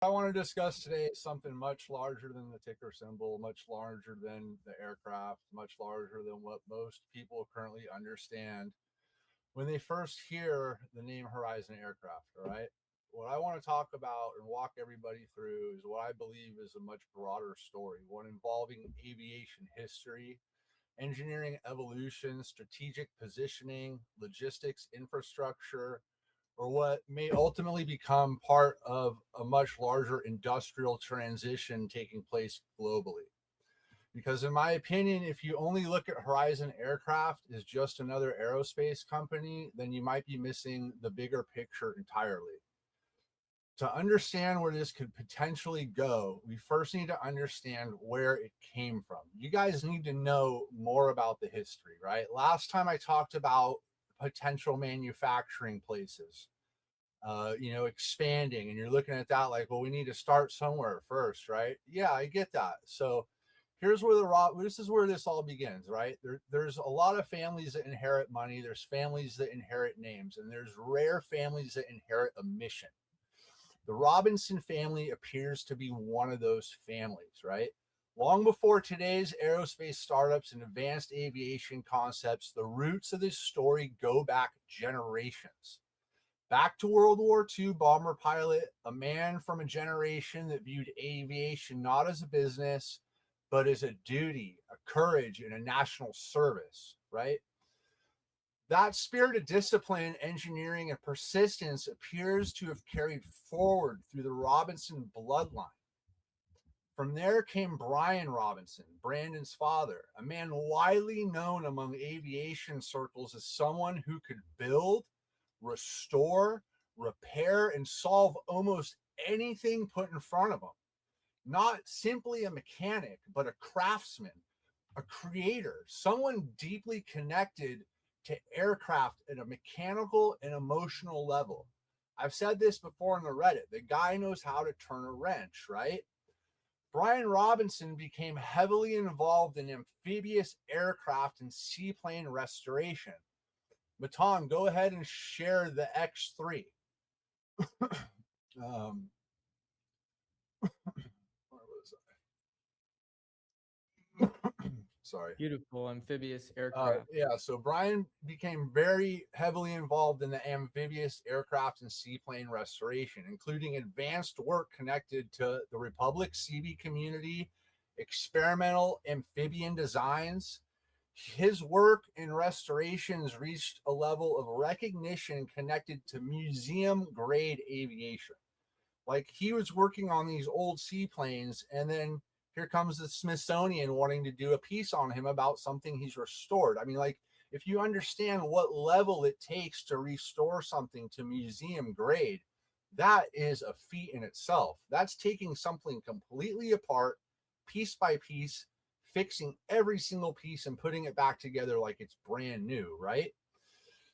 I want to discuss today is something much larger than the ticker symbol, much larger than the aircraft, much larger than what most people currently understand when they first hear the name Horizon Aircraft. All right. What I want to talk about and walk everybody through is what I believe is a much broader story, one involving aviation history, engineering evolution, strategic positioning, logistics, infrastructure, or what may ultimately become part of a much larger industrial transition taking place globally. Because, in my opinion, if you only look at Horizon Aircraft as just another aerospace company, then you might be missing the bigger picture entirely. To understand where this could potentially go, we first need to understand where it came from. You guys need to know more about the history, right? Last time I talked about potential manufacturing places, expanding, and you're looking at that like, well, we need to start somewhere first, right? Yeah, I get that. So here's where this is where this all begins, right? There's a lot of families that inherit money. There's families that inherit names, and there's rare families that inherit a mission. The Robinson family appears to be one of those families, right? Long before today's aerospace startups and advanced aviation concepts, the roots of this story go back generations. Back to World War II bomber pilot, a man from a generation that viewed aviation not as a business, but as a duty, a courage, and a national service, right? That spirit of discipline, engineering, and persistence appears to have carried forward through the Robinson bloodline. From there came Brian Robinson, Brandon's father, a man widely known among aviation circles as someone who could build, restore, repair, and solve almost anything put in front of him. Not simply a mechanic, but a craftsman, a creator, someone deeply connected to aircraft at a mechanical and emotional level. I've said this before on the Reddit. The guy knows how to turn a wrench, right? Brian Robinson became heavily involved in amphibious aircraft and seaplane restoration. Matan, go ahead and share the X3. um, where was I? Sorry. Beautiful amphibious aircraft. Yeah, so Brian became very heavily involved in the amphibious aircraft and seaplane restoration, including advanced work connected to the Republic CB community, experimental amphibian designs. His work in restorations reached a level of recognition connected to museum grade aviation. Like he was working on these old seaplanes, and then here comes the Smithsonian wanting to do a piece on him about something he's restored. I mean, like, if you understand what level it takes to restore something to museum grade, that is a feat in itself. That's taking something completely apart, piece by piece, fixing every single piece and putting it back together like it's brand new, right?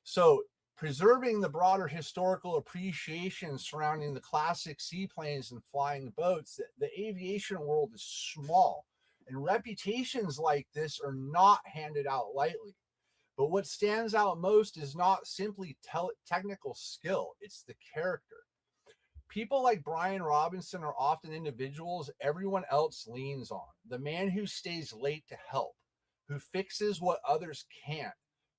So preserving the broader historical appreciation surrounding the classic seaplanes and flying boats, the aviation world is small, and reputations like this are not handed out lightly. But what stands out most is not simply technical skill, it's the character. People like Brian Robinson are often individuals everyone else leans on. The man who stays late to help, who fixes what others can't,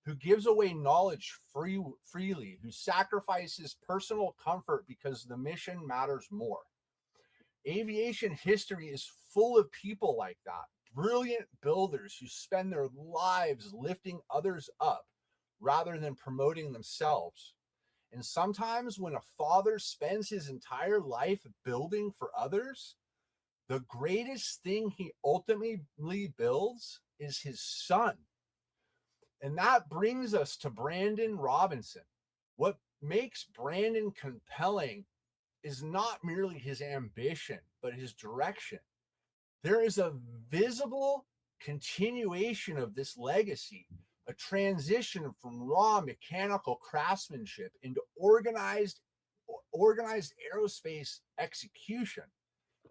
who gives away knowledge freely, who sacrifices personal comfort because the mission matters more. Aviation history is full of people like that, brilliant builders who spend their lives lifting others up rather than promoting themselves. And sometimes when a father spends his entire life building for others, the greatest thing he ultimately builds is his son. And that brings us to Brandon Robinson. What makes Brandon compelling is not merely his ambition, but his direction. There is a visible continuation of this legacy, a transition from raw mechanical craftsmanship into organized aerospace execution.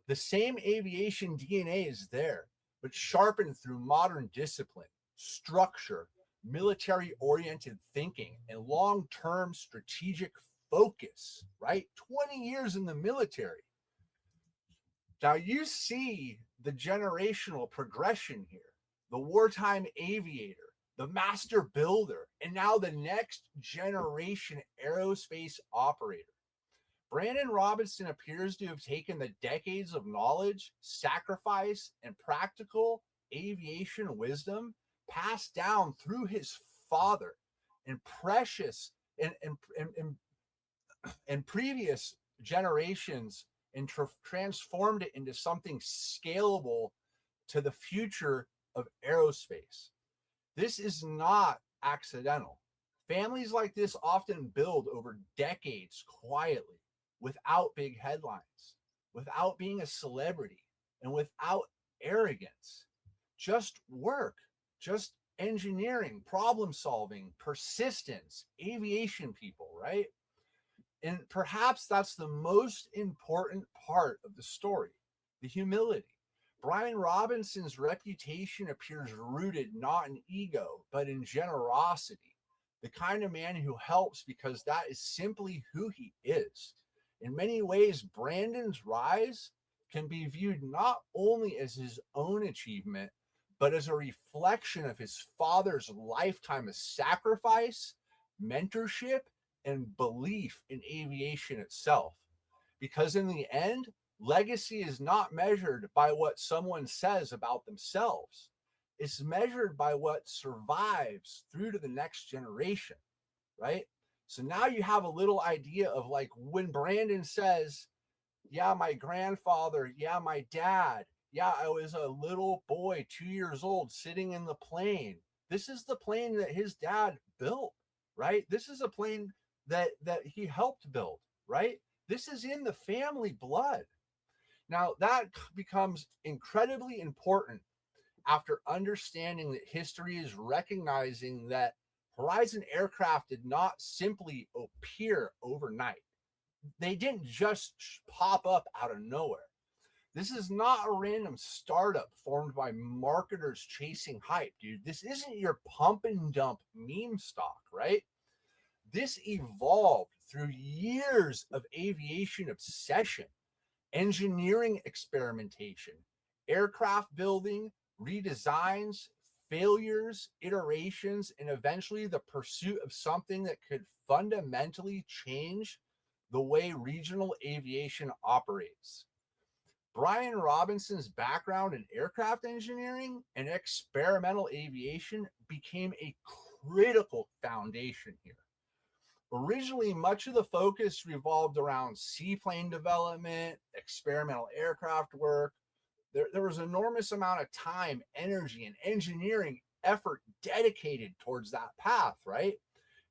The same aviation DNA is there, but sharpened through modern discipline, structure, military oriented thinking, and long term strategic focus, right? 20 years in the military. Now you see the generational progression here. The wartime aviator, the master builder, and now the next generation aerospace operator. Brandon Robinson appears to have taken the decades of knowledge, sacrifice, and practical aviation wisdom passed down through his father and precious and previous generations and transformed it into something scalable to the future of aerospace. This is not accidental. Families like this often build over decades quietly, without big headlines, without being a celebrity, and without arrogance. Just work, just engineering, problem solving, persistence, aviation people, right? And perhaps that's the most important part of the story, the humility. Brian Robinson's reputation appears rooted not in ego, but in generosity, the kind of man who helps because that is simply who he is. In many ways, Brandon's rise can be viewed not only as his own achievement, but as a reflection of his father's lifetime of sacrifice, mentorship, and belief in aviation itself. Because in the end, legacy is not measured by what someone says about themselves. It's measured by what survives through to the next generation, right? So now you have a little idea of like when Brandon says, yeah, my grandfather, yeah, my dad, yeah, I was a little boy, 2 years old, sitting in the plane. This is the plane that his dad built, right? This is a plane that he helped build, right? This is in the family blood. Now that becomes incredibly important after understanding that history is recognizing that Horizon aircraft did not simply appear overnight. They didn't just pop up out of nowhere. This is not a random startup formed by marketers chasing hype, dude. This isn't your pump and dump meme stock, right? This evolved through years of aviation obsession, engineering experimentation, aircraft building, redesigns, failures, iterations, and eventually the pursuit of something that could fundamentally change the way regional aviation operates. Brian Robinson's background in aircraft engineering and experimental aviation became a critical foundation here. Originally, much of the focus revolved around seaplane development, experimental aircraft work. There was an enormous amount of time, energy, and engineering effort dedicated towards that path, right?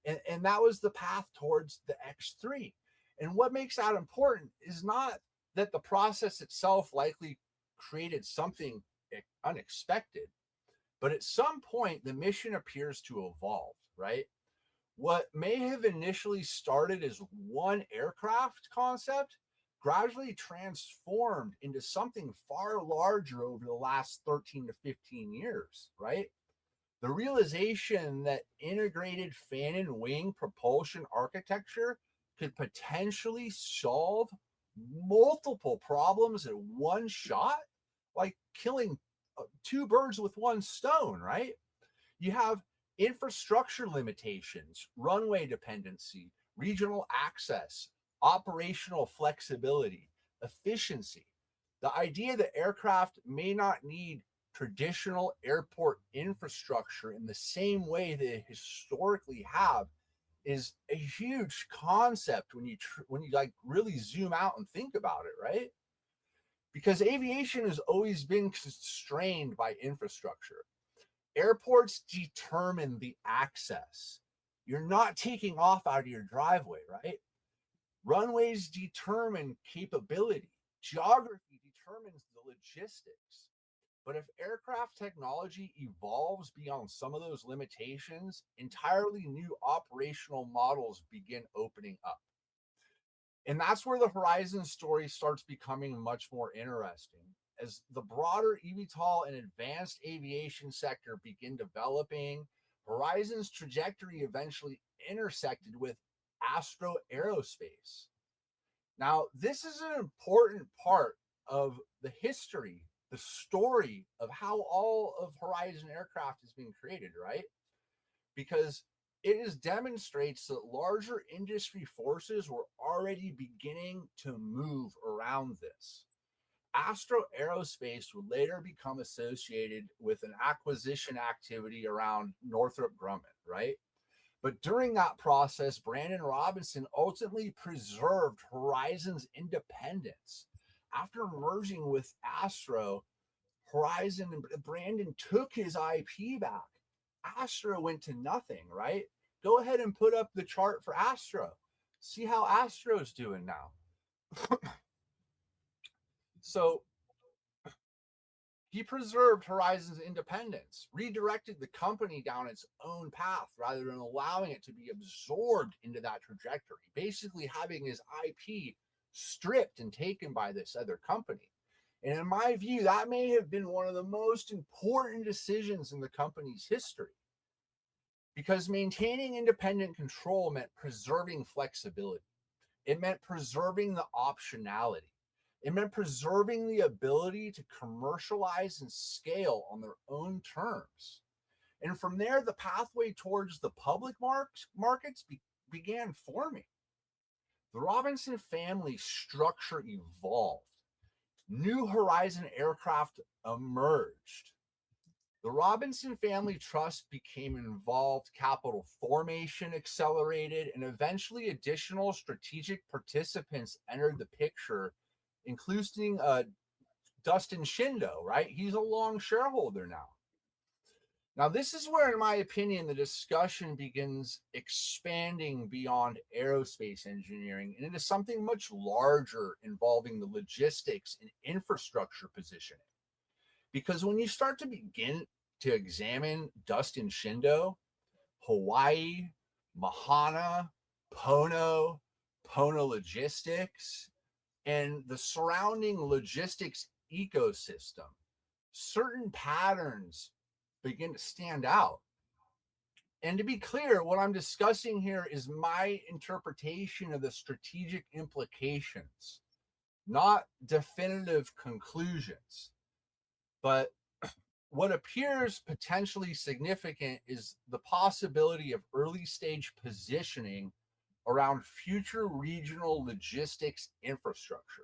And that was the path towards the X3. And what makes that important is not that the process itself likely created something unexpected, but at some point, the mission appears to evolve, right? What may have initially started as one aircraft concept gradually transformed into something far larger over the last 13 to 15 years, right? The realization that integrated fan and wing propulsion architecture could potentially solve multiple problems at one shot, like killing two birds with one stone, right? You have infrastructure limitations, runway dependency, regional access, operational flexibility, efficiency. The idea that aircraft may not need traditional airport infrastructure in the same way they historically have is a huge concept when you like really zoom out and think about it, right? Because aviation has always been constrained by infrastructure. Airports determine the access. You're not taking off out of your driveway, right? Runways determine capability. Geography determines the logistics. But if aircraft technology evolves beyond some of those limitations, entirely new operational models begin opening up. And that's where the Horizon story starts becoming much more interesting. As the broader eVTOL and advanced aviation sector begin developing, Horizon's trajectory eventually intersected with Astro Aerospace. Now, this is an important part of the history, the story of how all of Horizon Aircraft is being created, right? Because it is demonstrates that larger industry forces were already beginning to move around this. Astro Aerospace would later become associated with an acquisition activity around Northrop Grumman, right? But during that process, Brandon Robinson ultimately preserved Horizon's independence. After merging with Astro, Horizon and Brandon took his IP back. Astro went to nothing, right? Go ahead and put up the chart for Astro. See how Astro's doing now. So he preserved Horizon's independence, redirected the company down its own path rather than allowing it to be absorbed into that trajectory, basically having his IP stripped and taken by this other company. And in my view, that may have been one of the most important decisions in the company's history, because maintaining independent control meant preserving flexibility. It meant preserving the optionality. It meant preserving the ability to commercialize and scale on their own terms. And from there, the pathway towards the public markets began forming. The Robinson family structure evolved. New Horizon Aircraft emerged. The Robinson Family Trust became involved, capital formation accelerated, and eventually additional strategic participants entered the picture, including Dustin Shindo, right? He's a long shareholder now. Now, this is where, in my opinion, the discussion begins expanding beyond aerospace engineering and into something much larger involving the logistics and infrastructure positioning. Because when you start to begin to examine Dustin Shindo, Hawaii, Mahana, Pono Logistics, and the surrounding logistics ecosystem, certain patterns begin to stand out. And to be clear, what I'm discussing here is my interpretation of the strategic implications, not definitive conclusions. But what appears potentially significant is the possibility of early stage positioning around future regional logistics infrastructure.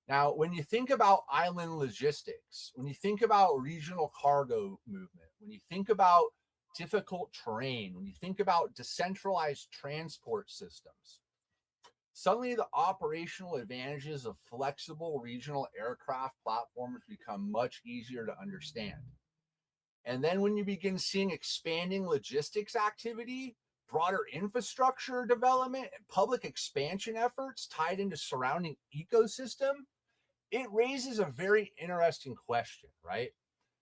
Now, when you think about island logistics, when you think about regional cargo movement, when you think about difficult terrain, when you think about decentralized transport systems, suddenly the operational advantages of flexible regional aircraft platforms become much easier to understand. And then when you begin seeing expanding logistics activity, broader infrastructure development, and public expansion efforts tied into surrounding ecosystem, it raises a very interesting question, right?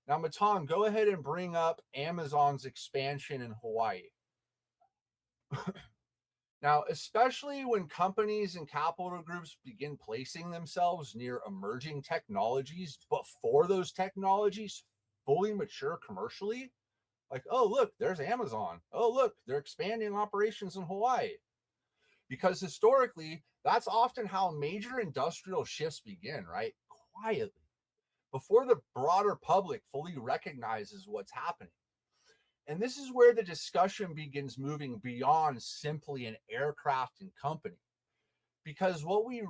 Now, Matan, go ahead and bring up Amazon's expansion in Hawaii. Now, especially when companies and capital groups begin placing themselves near emerging technologies before those technologies fully mature commercially, like, oh, look, there's Amazon. Oh, look, they're expanding operations in Hawaii. Because historically, that's often how major industrial shifts begin, right? Quietly, before the broader public fully recognizes what's happening. And this is where the discussion begins moving beyond simply an aircraft and company. Because what we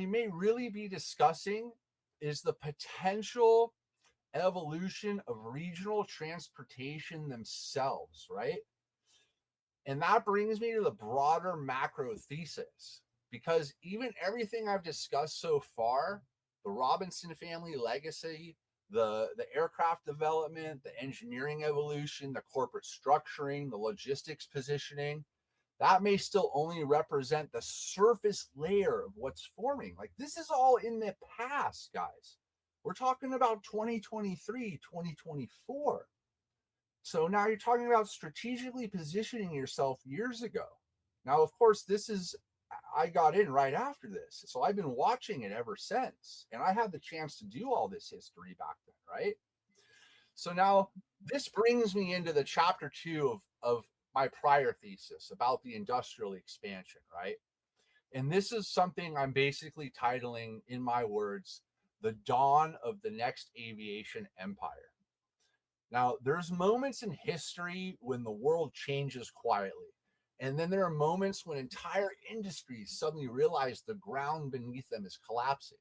may really be discussing is the potential evolution of regional transportation themselves, right? And that brings me to the broader macro thesis, because even everything I've discussed so far, the Robinson family legacy, the aircraft development, the engineering evolution, the corporate structuring, the logistics positioning, that may still only represent the surface layer of what's forming. Like, this is all in the past, guys. We're talking about 2023, 2024. So now you're talking about strategically positioning yourself years ago. Now, of course, I got in right after this. So I've been watching it ever since. And I had the chance to do all this history back then, right? So now this brings me into the chapter 2 of my prior thesis about the industrial expansion, right? And this is something I'm basically titling, in my words, the dawn of the next aviation empire. Now, there's moments in history when the world changes quietly. And then there are moments when entire industries suddenly realize the ground beneath them is collapsing.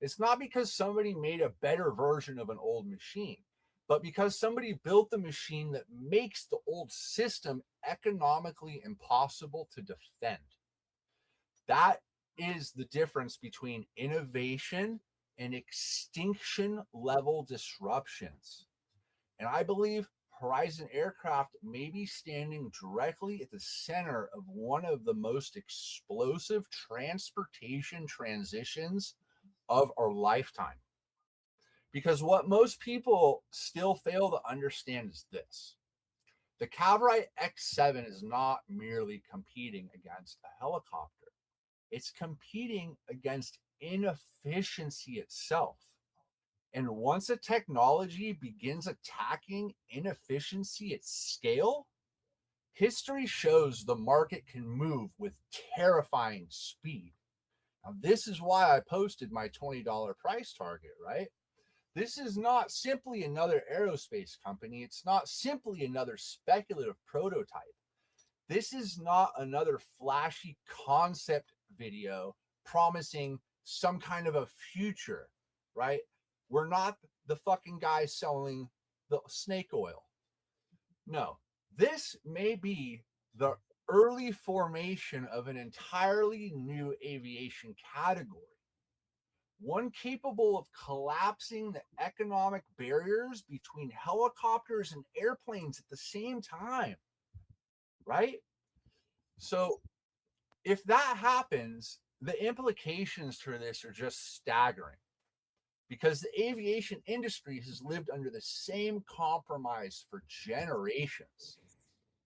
It's not because somebody made a better version of an old machine, but because somebody built the machine that makes the old system economically impossible to defend. That is the difference between innovation and extinction level disruptions. And I believe Horizon Aircraft may be standing directly at the center of one of the most explosive transportation transitions of our lifetime. Because what most people still fail to understand is this: the Cavorite X7 is not merely competing against a helicopter, it's competing against inefficiency itself. And once a technology begins attacking inefficiency at scale, history shows the market can move with terrifying speed. Now, this is why I posted my $20 price target, right? This is not simply another aerospace company. It's not simply another speculative prototype. This is not another flashy concept video promising some kind of a future, right? We're not the fucking guy selling the snake oil. No, this may be the early formation of an entirely new aviation category, one capable of collapsing the economic barriers between helicopters and airplanes at the same time, right? So if that happens, the implications for this are just staggering, because the aviation industry has lived under the same compromise for generations.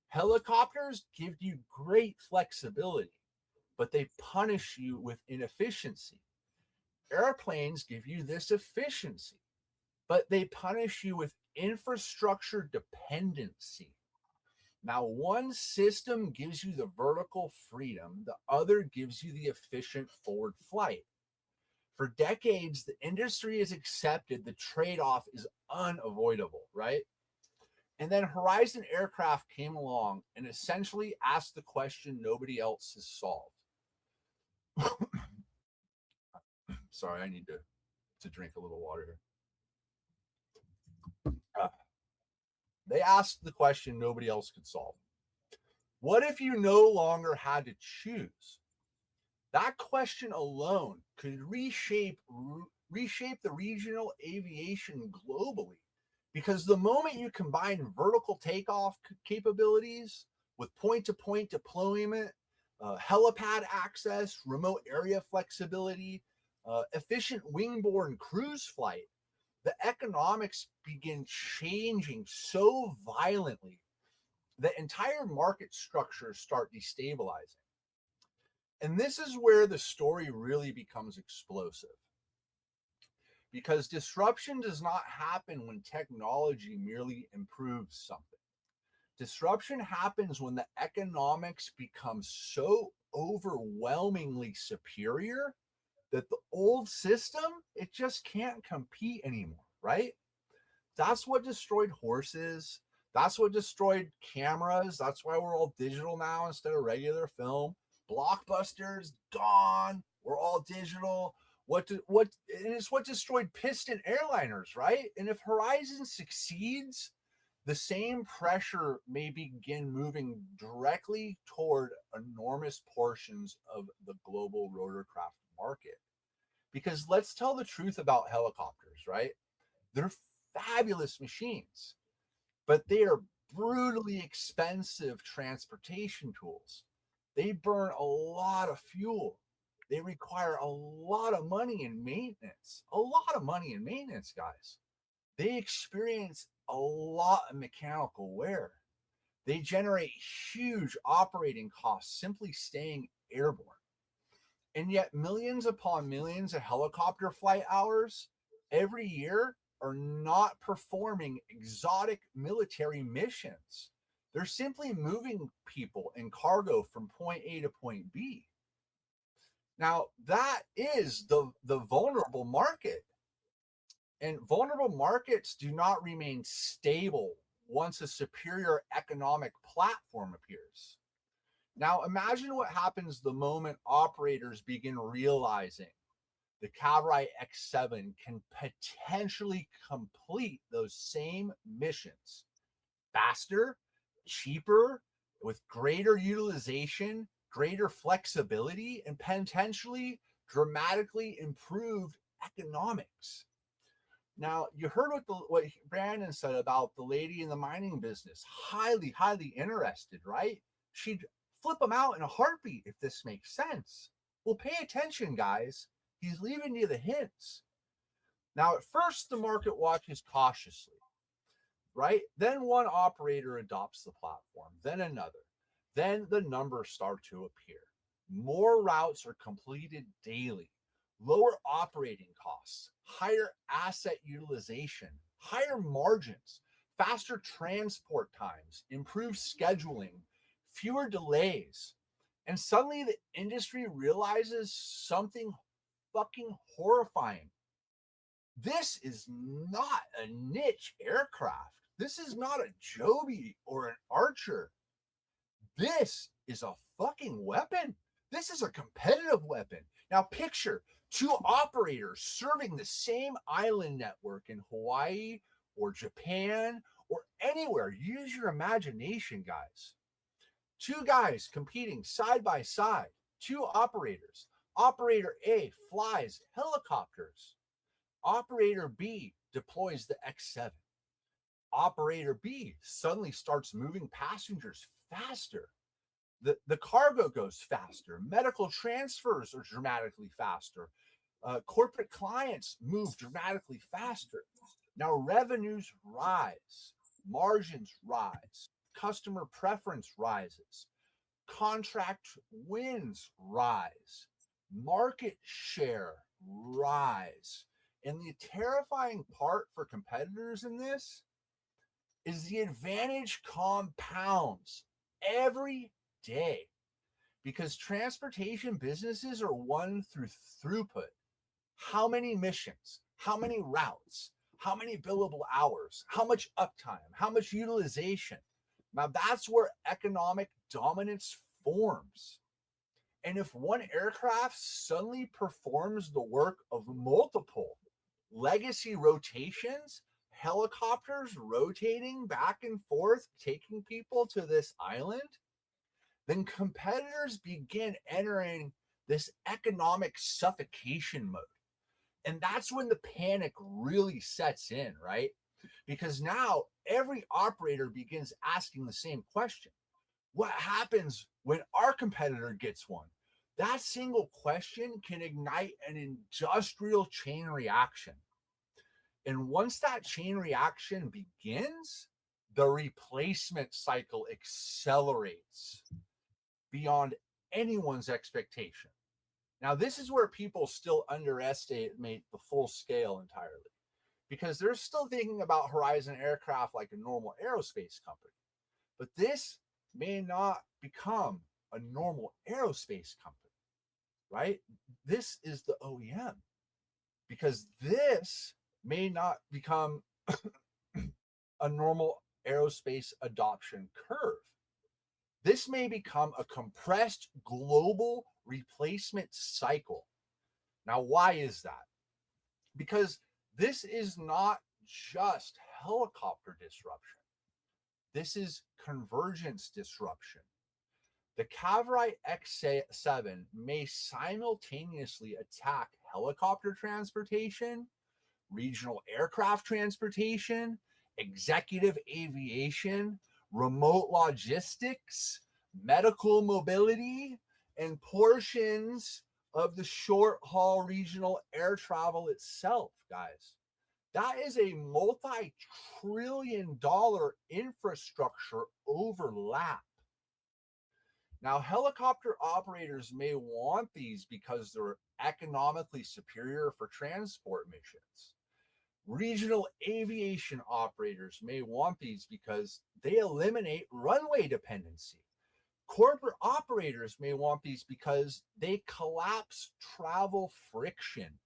Helicopters give you great flexibility, but they punish you with inefficiency. Airplanes give you this efficiency, but they punish you with infrastructure dependency. Now, one system gives you the vertical freedom, the other gives you the efficient forward flight. For decades, the industry has accepted the trade off is unavoidable, right? And then Horizon Aircraft came along and essentially asked the question nobody else has solved. Sorry, I need to drink a little water here. They asked the question nobody else could solve. What if you no longer had to choose? That question alone could reshape the regional aviation globally, because the moment you combine vertical takeoff capabilities with point-to-point deployment, helipad access, remote area flexibility, efficient wingborne cruise flight, the economics begin changing so violently that entire market structures start destabilizing. And this is where the story really becomes explosive, because disruption does not happen when technology merely improves something. Disruption happens when the economics become so overwhelmingly superior that the old system, it just can't compete anymore, right? That's what destroyed horses. That's what destroyed cameras. That's why we're all digital now instead of regular film. Blockbusters gone. We're all digital. And it's what destroyed piston airliners, right? And if Horizon succeeds, the same pressure may begin moving directly toward enormous portions of the global rotorcraft market. Because let's tell the truth about helicopters, right? They're fabulous machines, but they are brutally expensive transportation tools. They burn a lot of fuel. They require a lot of money in maintenance, guys. They experience a lot of mechanical wear. They generate huge operating costs simply staying airborne. And yet, millions upon millions of helicopter flight hours every year are not performing exotic military missions. They're simply moving people and cargo from point A to point B. Now, that is the vulnerable market. And vulnerable markets do not remain stable once a superior economic platform appears. Now, imagine what happens the moment operators begin realizing the Cavalry X7 can potentially complete those same missions faster, cheaper, with greater utilization, greater flexibility, and potentially dramatically improved economics. Now, you heard what Brandon said about the lady in the mining business. Highly, highly interested, right? She'd flip them out in a heartbeat if this makes sense. Well, pay attention, guys. He's leaving you the hints. Now, at first, the market watches cautiously, right? Then one operator adopts the platform, then another. Then the numbers start to appear. More routes are completed daily, lower operating costs, higher asset utilization, higher margins, faster transport times, improved scheduling, fewer delays. And suddenly the industry realizes something fucking horrifying. This is not a niche aircraft. This is not a Joby or an Archer. This is a fucking weapon. This is a competitive weapon. Now, picture two operators serving the same island network in Hawaii or Japan or anywhere. Use your imagination, guys. Two guys competing side by side, two operators. Operator A flies helicopters. Operator B deploys the X7. Operator B suddenly starts moving passengers faster. The cargo goes faster. Medical transfers are dramatically faster. Corporate clients move dramatically faster. Now revenues rise, margins rise, customer preference rises, contract wins rise, market share rise. And the terrifying part for competitors in this is the advantage compounds every day, because transportation businesses are won through throughput. How many missions, how many routes, how many billable hours, how much uptime, how much utilization. Now that's where economic dominance forms. And if one aircraft suddenly performs the work of multiple legacy rotations, helicopters rotating back and forth, taking people to this island, then competitors begin entering this economic suffocation mode. And that's when the panic really sets in, right? Because now every operator begins asking the same question. What happens when our competitor gets one? That single question can ignite an industrial chain reaction. And once that chain reaction begins, the replacement cycle accelerates beyond anyone's expectation. Now, this is where people still underestimate the full scale entirely, because they're still thinking about Horizon Aircraft like a normal aerospace company. But this may not become a normal aerospace company, right? This is the OEM, because this may not become a normal aerospace adoption curve. This may become a compressed global replacement cycle. Now, why is that? Because this is not just helicopter disruption. This is convergence disruption. The Cavalry X7 may simultaneously attack helicopter transportation, regional aircraft transportation, executive aviation, remote logistics, medical mobility, and portions of the short haul regional air travel itself, guys. That is a multi-trillion-dollar infrastructure overlap. Now, helicopter operators may want these because they're economically superior for transport missions. Regional aviation operators may want these because they eliminate runway dependency. Corporate operators may want these because they collapse travel friction.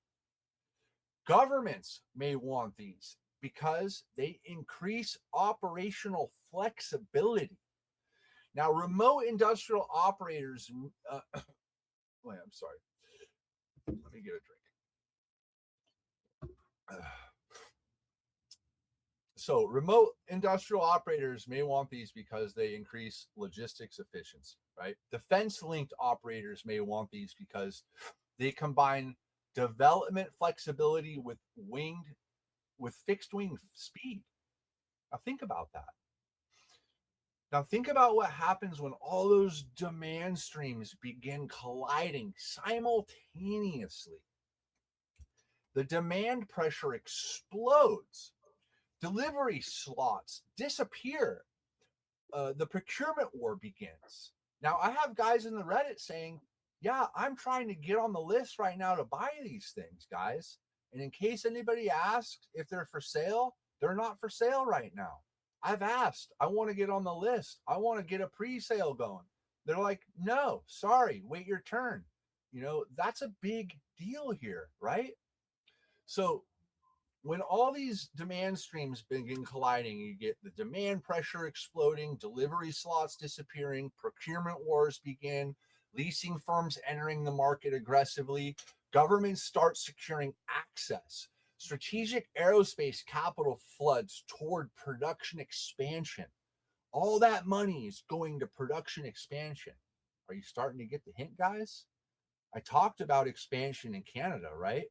Governments may want these because they increase operational flexibility. Now, remote industrial operators, wait, I'm sorry. Let me get a drink. So, remote industrial operators may want these because they increase logistics efficiency, right? Defense linked operators may want these because they combine development flexibility with fixed wing speed. Now, think about that. Now, think about what happens when all those demand streams begin colliding simultaneously. The demand pressure explodes, delivery slots disappear, the procurement war begins. Now, I have guys in the Reddit saying, yeah, I'm trying to get on the list right now to buy these things, guys. And in case anybody asks if they're for sale, they're not for sale right now. I've asked, I want to get on the list. I want to get a pre-sale going. They're like, no, sorry, wait your turn. You know, that's a big deal here, right? So when all these demand streams begin colliding, you get the demand pressure exploding, delivery slots disappearing, procurement wars begin, leasing firms entering the market aggressively, governments start securing access. Strategic aerospace capital floods toward production expansion. All that money is going to production expansion. Are you starting to get the hint, guys? I talked about expansion in Canada, right?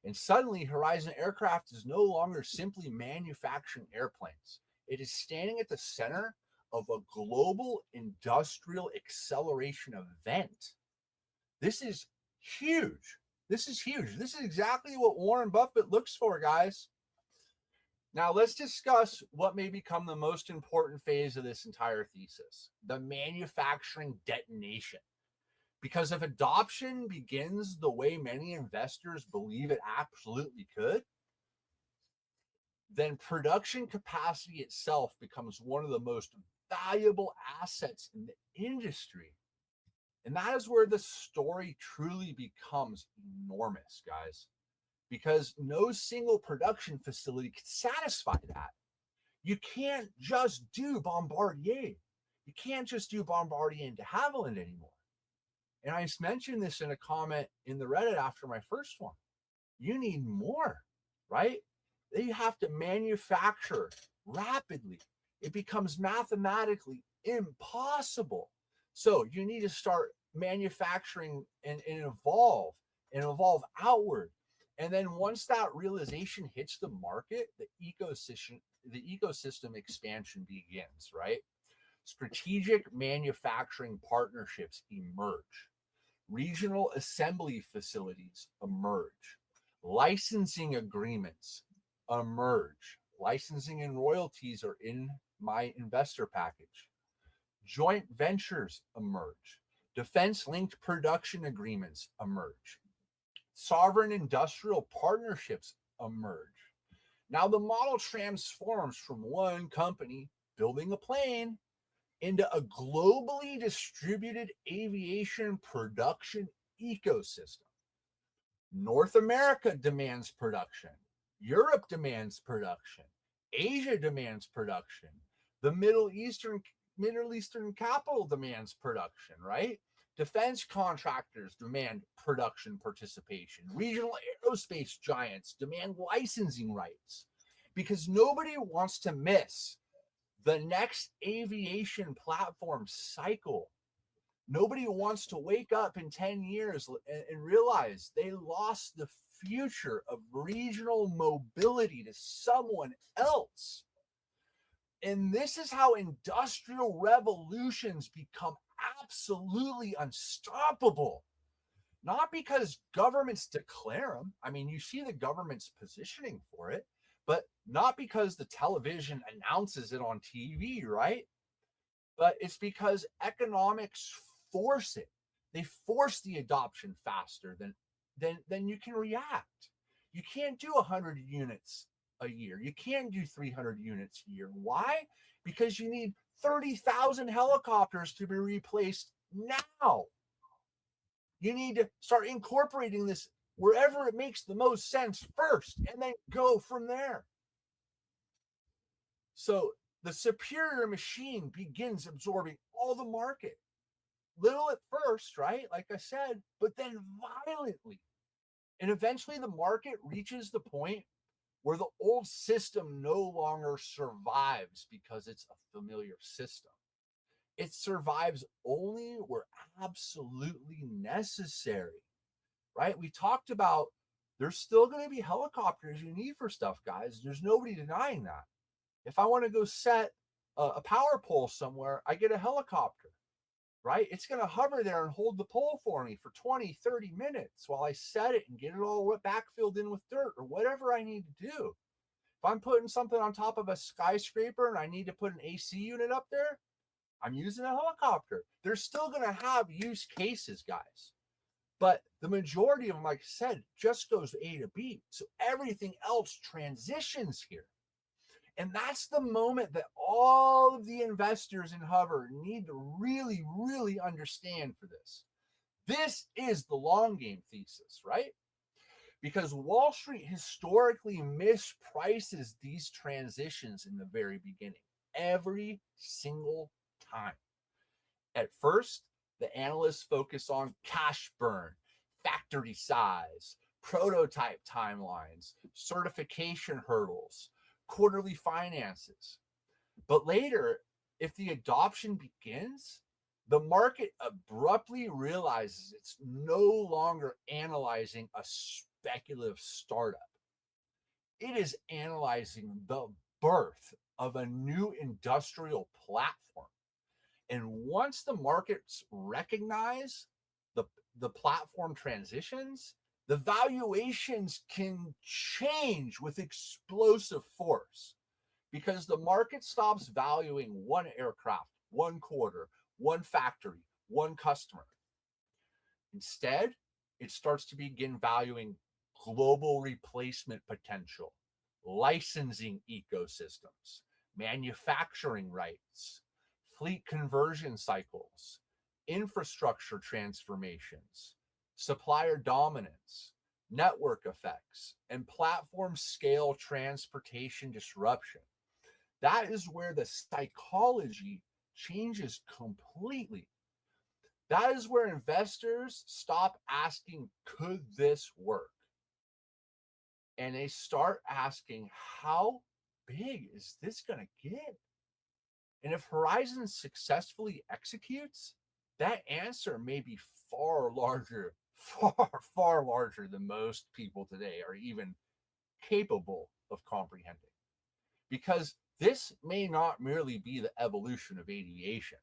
And suddenly, Horizon Aircraft is no longer simply manufacturing airplanes. It is standing at the center of a global industrial acceleration event. This is huge. This is huge. This is exactly what Warren Buffett looks for, guys. Now, let's discuss what may become the most important phase of this entire thesis, the manufacturing detonation. Because if adoption begins the way many investors believe it absolutely could, then production capacity itself becomes one of the most valuable assets in the industry. And that is where the story truly becomes enormous, guys, because no single production facility can satisfy that. You can't just do Bombardier. You can't just do Bombardier and de Havilland anymore. And I mentioned this in a comment in the Reddit after my first one. You need more, right? They have to manufacture rapidly. It becomes mathematically impossible. So you need to start manufacturing and evolve outward. And then once that realization hits the market, the ecosystem expansion begins, right? Strategic manufacturing partnerships emerge. Regional assembly facilities emerge. Licensing agreements emerge. Licensing and royalties are in my investor package. Joint ventures emerge. Defense-linked production agreements emerge. Sovereign industrial partnerships emerge. Now the model transforms from one company building a plane into a globally distributed aviation production ecosystem. North America demands production. Europe demands production. Asia demands production. The Middle Eastern capital demands production, right? Defense contractors demand production participation. Regional aerospace giants demand licensing rights because nobody wants to miss the next aviation platform cycle. Nobody wants to wake up in 10 years and realize they lost the future of regional mobility to someone else. And this is how industrial revolutions become absolutely unstoppable. Not because governments declare them. I mean, you see the government's positioning for it, but not because the television announces it on TV, right? But it's because economics force it. They force the adoption faster than you can react. You can't do 100 units a year. You can't do 300 units a year. Why? Because you need 30,000 helicopters to be replaced now. You need to start incorporating this wherever it makes the most sense first, and then go from there. So the superior machine begins absorbing all the market. Little at first, right? Like I said, but then violently. And eventually the market reaches the point where the old system no longer survives because it's a familiar system. It survives only where absolutely necessary, right? We talked about there's still going to be helicopters you need for stuff, guys. There's nobody denying that. If I want to go set a power pole somewhere, I get a helicopter, right? It's going to hover there and hold the pole for me for 20, 30 minutes while I set it and get it all backfilled in with dirt or whatever I need to do. If I'm putting something on top of a skyscraper and I need to put an AC unit up there, I'm using a helicopter. They're still going to have use cases, guys. But the majority of them, like I said, just goes A to B. So everything else transitions here. And that's the moment that all of the investors in HOVR need to really, really understand for this. This is the long game thesis, right? Because Wall Street historically misprices these transitions in the very beginning, every single time. At first, the analysts focus on cash burn, factory size, prototype timelines, certification hurdles, quarterly finances. But later, if the adoption begins, the market abruptly realizes it's no longer analyzing a speculative startup. It is analyzing the birth of a new industrial platform. And once the markets recognize the platform transitions, the valuations can change with explosive force because the market stops valuing one aircraft, one quarter, one factory, one customer. Instead, it starts to begin valuing global replacement potential, licensing ecosystems, manufacturing rights, fleet conversion cycles, infrastructure transformations, supplier dominance, network effects, and platform scale transportation disruption. That is where the psychology changes completely. That is where investors stop asking, could this work? And they start asking, how big is this going to get? And if Horizon successfully executes, that answer may be far larger, far larger than most people today are even capable of comprehending. Because this may not merely be the evolution of aviation.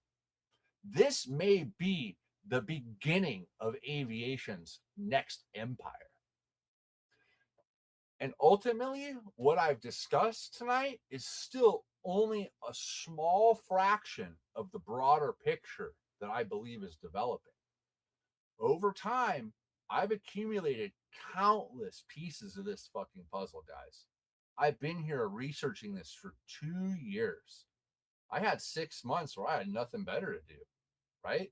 This may be the beginning of aviation's next empire. And ultimately, what I've discussed tonight is still only a small fraction of the broader picture that I believe is developing. Over time, I've accumulated countless pieces of this fucking puzzle, guys. I've been here researching this for 2 years. I had 6 months where I had nothing better to do, right?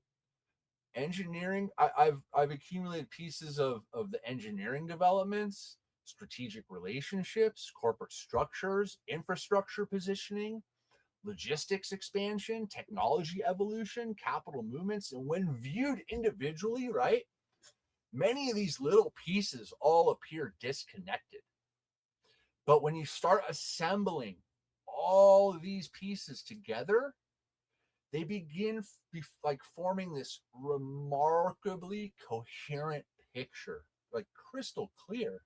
Engineering, I've accumulated pieces of the engineering developments, strategic relationships, corporate structures, infrastructure positioning, logistics expansion, technology evolution, capital movements. And when viewed individually, right, many of these little pieces all appear disconnected. But when you start assembling all of these pieces together, they begin like forming this remarkably coherent picture, like crystal clear.